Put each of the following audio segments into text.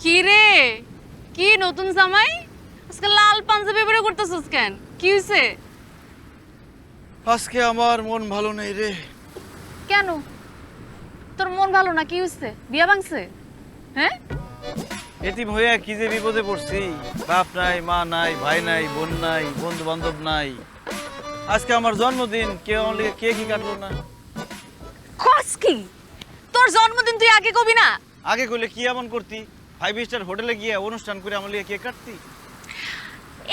কি রে, কি নতুন জামাই? আজকে লাল পাঞ্জাবি পরে করতেছস কেন? কি হইছে? আজকে আমার মন ভালো নেই রে। কেন? তোর মন ভালো না, কি হইছে? বিয়া ভাঙছে? হ্যাঁ? এতিম হয়ে কি যে বিপদে পড়ছি। বাপ নাই, মা নাই, ভাই নাই, বোন নাই, বন্ধু বান্ধব নাই। আজকে আমার জন্মদিন, কেউ আমার লিগে কে কি কাটলো না। কস কি? তোর জন্মদিন তুই আগে কবি না? আগে কইলে কি এমন করতি? 5 স্টার হোটেলে গিয়ে অনুষ্ঠান করে আমার লিগে কেক কাটতি?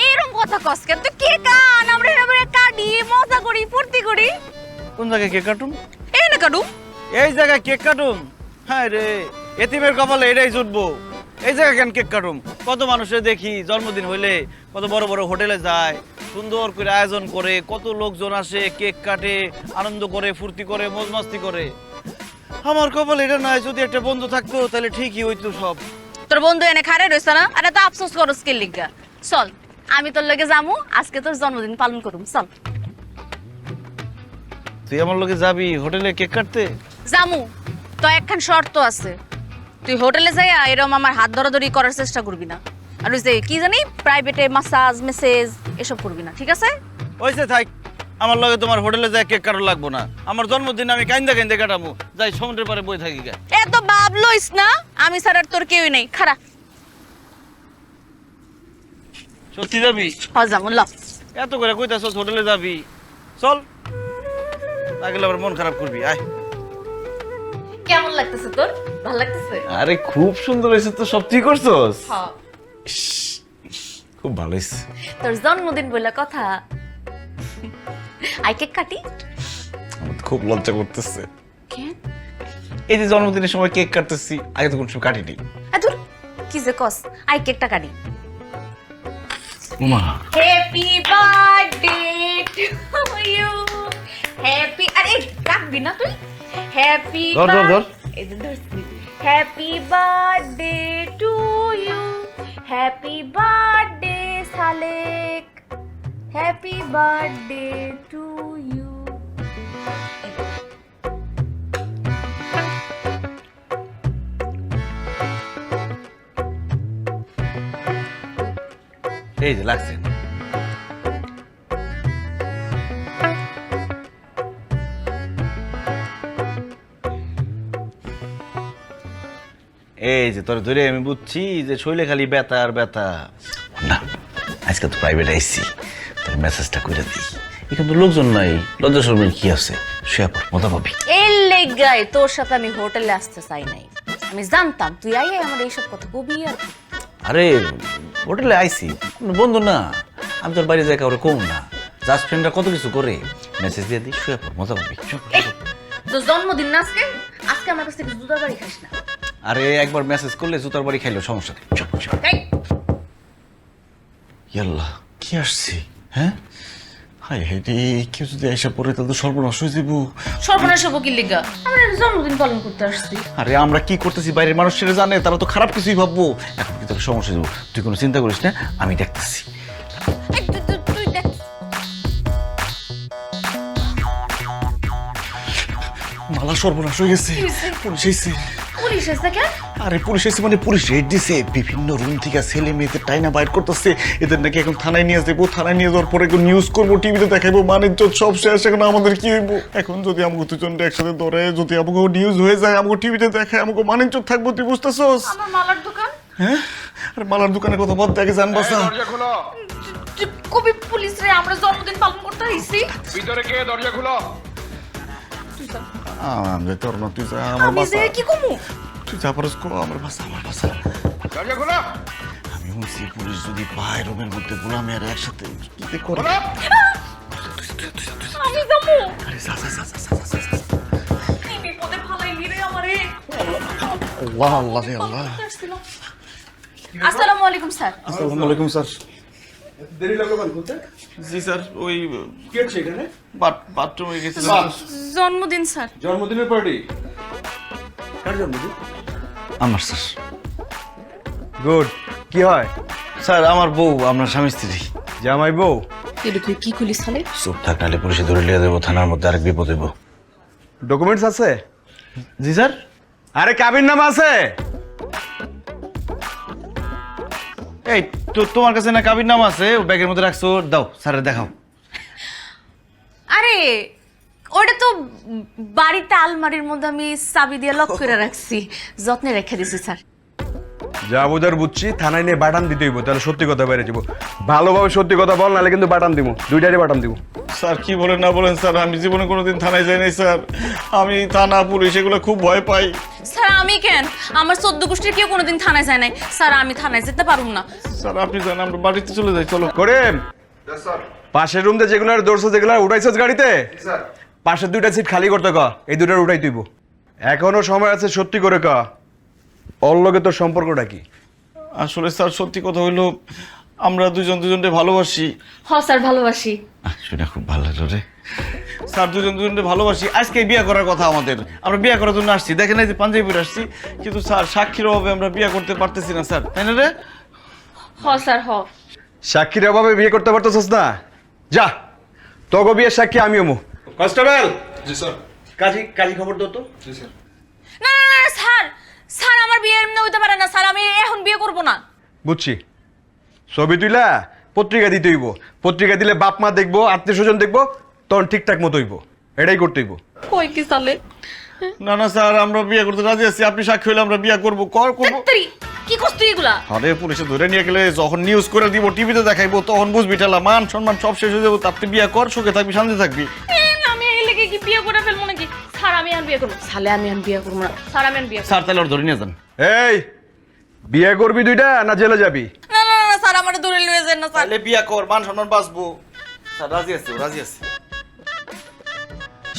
এরকম কথা কস কেন? তুই কে কান, আমরা এভাবে কাটি, মজা করি, ফুর্তি করি। কোন জায়গায় কেক কাটুম? এই না কাটু। এই জায়গায় কেক কাটুম? হ্যাঁ রে, এতিমের কপালে এটাই জুটবো। এই জায়গায় কেন কেক কাটুম? কত মানুষের দেখি জন্মদিন হইলে কত বড় বড় হোটেলে যায়, সুন্দর করে আয়োজন করে, কত লোকজন আসে, কেক কাটে, আনন্দ করে, ফুর্তি করে, মজ মাস্তি করে। আমার কপালে এটা নাই। যদি একটা বন্ধু থাকতো তাহলে ঠিকই হইতো সব। তোর বন্ধু এনে খারে রইছ না? আরে তো আফসোস করস কি লিগা? চল, আমি তোর লগে যামু, আজকে তোর জন্মদিন পালন করুম। চল তুই আমার লগে যাবি হোটেলে কেক কাটতে? জামু, তো একখান শর্ত আছে। তুই হোটেলে যাইয়া এরকম আমার হাত ধরাধরি করার চেষ্টা করবি না। আর ওই যে কি জানি প্রাইভেটে মাসাজ মেসেজ এসব করবি না, ঠিক আছে? ওইসে থাক, আমার লগে তোমার হোটেলে যায় কেক কাটার লাগবো না। আমার জন্মদিন আমি কাইন্দা কাইন্দা কাটামু, যাই সমুদ্রের পারে বই থাকি গা। এত ভাব লইস না, আমি ছাড়া আর তোর কেউই নেই। খারা সত্যি যাবি? হ যামু, ল। এত করে কইতাছস হোটেলে যাবি, চল। না গেলে আবার মন খারাপ করবি। আয়। কেমন লাগতেছে তোর? ভালো লাগতেছে? আরে খুব সুন্দর হয়েছে তো, সব ঠিক করছস? হ্যাঁ। খুব ভালো হয়েছে। তোর জন্মদিন বলে কথা। আই কেক কাটি? আমার তো খুব লজ্জা করতেছে। কেন? এই যে জন্মদিনের সময় কেক কাটতেছি, আগে তো কোনো সময় কাটিনি। আদুর, কি যে কস? আই কেকটা কাটি। মা happy birthday to you. Happy, আরে কাটবি না তুই? হ্যাপি ধর, ধর, ধর। এই যে ধরছি। Happy birthday to you, happy birthday Salek, happy birthday to you. এই যে লাগছে। এই যে তোর ধরে আমি বুঝছি যে শৈলে খালি ব্যথা আর ব্যথা না। আজকে তো প্রাইভেট আইসি, তোর মেসেজটা করে দিই। এখানে তো লোকজন নাই, লজ্জা শরমের কি আছে? শুয়ে পর, মজা পাবি। এর লেগাই তোর সাথে আমি হোটেলে আসতে চাই নাই। আমি জানতাম তুই আই আমার এইসব কথা কবি। আর আরে হোটেলে আইসি, কোনো বন্ধু না। আমি তোর বাড়ি যাই কাউরে কম না। জাস্ট ফ্রেন্ডরা কত কিছু করে, মেসেজ দিয়ে দিই, শুয়ে পর, মজা পাবি। তোর জন্মদিন না আজকে? আজকে আমার কাছ থেকে জুতা বাড়ি খাস না। আরে একবার মেসেজ করলে জুতার বাড়ি খাইলো, সমস্যা নেই। চল, চল। এই, ইয়াল্লাহ, কি আসছি? হ্যাঁ, হাই হাই রে, কেউ যদি এসে পড়ে তাহলে তো সর্বনাশ হয়ে যাবো। সর্বনাশ হবো কি লিগা? আমরা জন্মদিন পালন করতে আসছি। আরে আমরা কি করতেছি বাইরের মানুষ সেটা জানে, তারা তো খারাপ কিছুই ভাববো। এখন কি তোর সমস্যা হয়ে যাবো? তুই কোনো চিন্তা করিস না, আমি দেখতেছি। এই, তুই দেখ। মালা সর্বনাশ হয়ে গেছে, পুলিশ এসে। পুলিশ এসে কেন? আরে পুলিশ এসে মানে পুলিশ রেড দিছে, বিভিন্ন রুম থেকে ছেলে মেয়েদের টাইনা বাইর করতেছে। এদের নাকি এখন থানায় নিয়ে যাবো, থানায় নিয়ে যাওয়ার পরে এখন নিউজ করবো, টিভিতে দেখাবো, মানিজ্য সব শেষ। এখন আমাদের কি হইব? এখন যদি আমাকে দুজনটা একসাথে ধরে, যদি আমাকে নিউজ হয়ে যায়, আমাকে টিভিতে দেখায়, আমাকে মানিজ্য থাকবো, তুই বুঝতেছস? আমার মালার দোকান। হ্যাঁ, আরে মালার দোকানের কথা বাদ দেখে জান বাসা। তুই কবি পুলিশ রে, আমরা জন্মদিন পালন করতে আইছি। ভিতরে কে? দরজা খুলো। আমি তোর না, তুই যা, আমার আমি যে বাসা। কি কমু? তুই যা পারস কো, আমার বাসা, আমার বাসা। দরজা খুলো। আমি শুনছি পুলিশ যদি পায় রুমের মধ্যে গোলামি আর একসাথে কি যে করে। খুলো। আমি যাবো। আরে যা যা যা যা যা যা, যা। এই বিপদে ফালাইলি রে আমারে। আল্লাহ আল্লাহ রে আল্লাহ। আসসালামু আলাইকুম স্যার। আসসালামু আলাইকুম স্যার। দেরি লাগলো কেন খুলতে? জি স্যার, ওই কি হচ্ছে এখানে? বাথরুমে গেছিলাম। জন্মদিন স্যার। জন্মদিনের পার্টি। কার জন্মদিন? আমার স্যার। গুড। কি হয়? স্যার আমার বউ, আমরা স্বামী স্ত্রী। জামাই বউ? এটা তুই কি খুলিস হলে? চুপ থাক, নাহলে পুলিশে ধরে লিয়ে দেবো, থানার মধ্যে আরেক বিপদ হইব। ডকুমেন্টস আছে? জি স্যার। আরে কাবির নামা আছে? এই তোমার কাছে না কাবির নাম আছে, ও ব্যাগের মধ্যে রাখছো, দাও স্যারের দেখাও। আরে ওটা তো বাড়িতে আলমারির মধ্যে আমি চাবি দিয়ে লক করে রাখছি, যত্নে রেখে দিছি স্যার। যা বোঝার বুঝছি, থানায় নিয়ে বাটাম দিতে হইব, তাহলে সত্যি কথা বাইরে যাবো। ভালোভাবে সত্যি কথা বল, নাহলে কিন্তু বাটাম দিব, দুইটারই বাটাম দিব। স্যার কি বলেন না বলেন স্যার, আমি জীবনে কোনোদিন থানায় যাই নাই স্যার। আমি থানা পুলিশ এগুলো খুব ভয় পাই। স্যার আমি কেন, আমার 14 গোষ্ঠীর কেউ কোনোদিন থানায় যায় নাই স্যার, আমি থানায় যেতে পারুম না। স্যার আপনি জানেন আমরা বাড়িতে চলে যাই, চলো। করিম, পাশের রুম দিয়ে যেগুলো দৌড়ছো, যেগুলো উঠাইছস গাড়িতে, পাশের দুইটা সিট খালি করতে ক, এই দুইটার উঠাই তুইব। এখনো সময় আছে, সত্যি করে ক, ওর লগে তোর সম্পর্কটা কি? আসলে স্যার সত্যি কথা হইলো আমরা দুজনকে ভালোবাসি। হ স্যার ভালোবাসি। সেটা খুব ভালো লাগলো রে। স্যার দুজনকে ভালোবাসি, আজকে বিয়ে করার কথা আমাদের, আমরা বিয়ে করার জন্য আসছি। দেখেন এই যে পাঞ্জাবি পরে আসছি, কিন্তু স্যার সাক্ষীর অভাবে আমরা বিয়ে করতে পারতেছি না স্যার, তাই না রে? হ স্যার হ। সাক্ষীর অভাবে বিয়ে করতে পারতেছস না? যা, তোকে বিয়ের সাক্ষী আমিও মু। কনস্টেবল, জি স্যার। কাজী খবর দাও তো। জি স্যার। না না না স্যার, স্যার আমার বিয়ে এমনি হইতে পারে না স্যার, আমি এখন বিয়ে করব না। বুঝছি, ছবি তুইলা পত্রিকা দিতে হইব, পত্রিকা দিলে বাপ মা দেখবো, আত্মীয় স্বজন দেখবো, তখন ঠিকঠাক মতো হইব, এটাই করতে হইব। কই কি সালে? না না স্যার আমরা বিয়ে করতে রাজি আছি, আপনি সাক্ষী হইলে আমরা বিয়ে করবো, করবো। তেরি কি করছ তুই এগুলা? আরে পুলিশে ধরে নিয়ে গেলে যখন নিউজ করে দিব, টিভিতে দেখাইবো, তখন বুঝবি ঠেলা, মান সম্মান সব শেষ হয়ে যাবো। তার তুই বিয়ে কর, সুখে থাকবি, শান্তি থাকবি। আমি এই লেগে কি বিয়ে করে ফেলবো নাকি? স্যার আমি আর বিয়ে করব সালে, আমি আর বিয়ে করব না স্যার, আমি আর বিয়ে করব স্যার তাহলে ওর ধরে নিয়ে যান। এই, বিয়ে করবি দুইটা না জেলে যাবি? না না না স্যার, আমার দূরে লয়ে যান না স্যার। তাহলে বিয়ে কর, মান সম্মান বাঁচবো। স্যার রাজি আছে, রাজি আছে।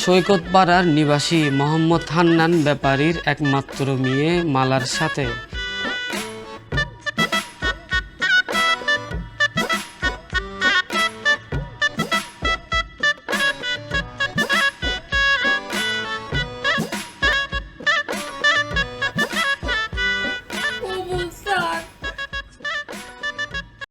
সৈকত পাড়ার নিবাসী মোহাম্মদ হান্নান ব্যাপারীর একমাত্র মেয়ে মালার সাথে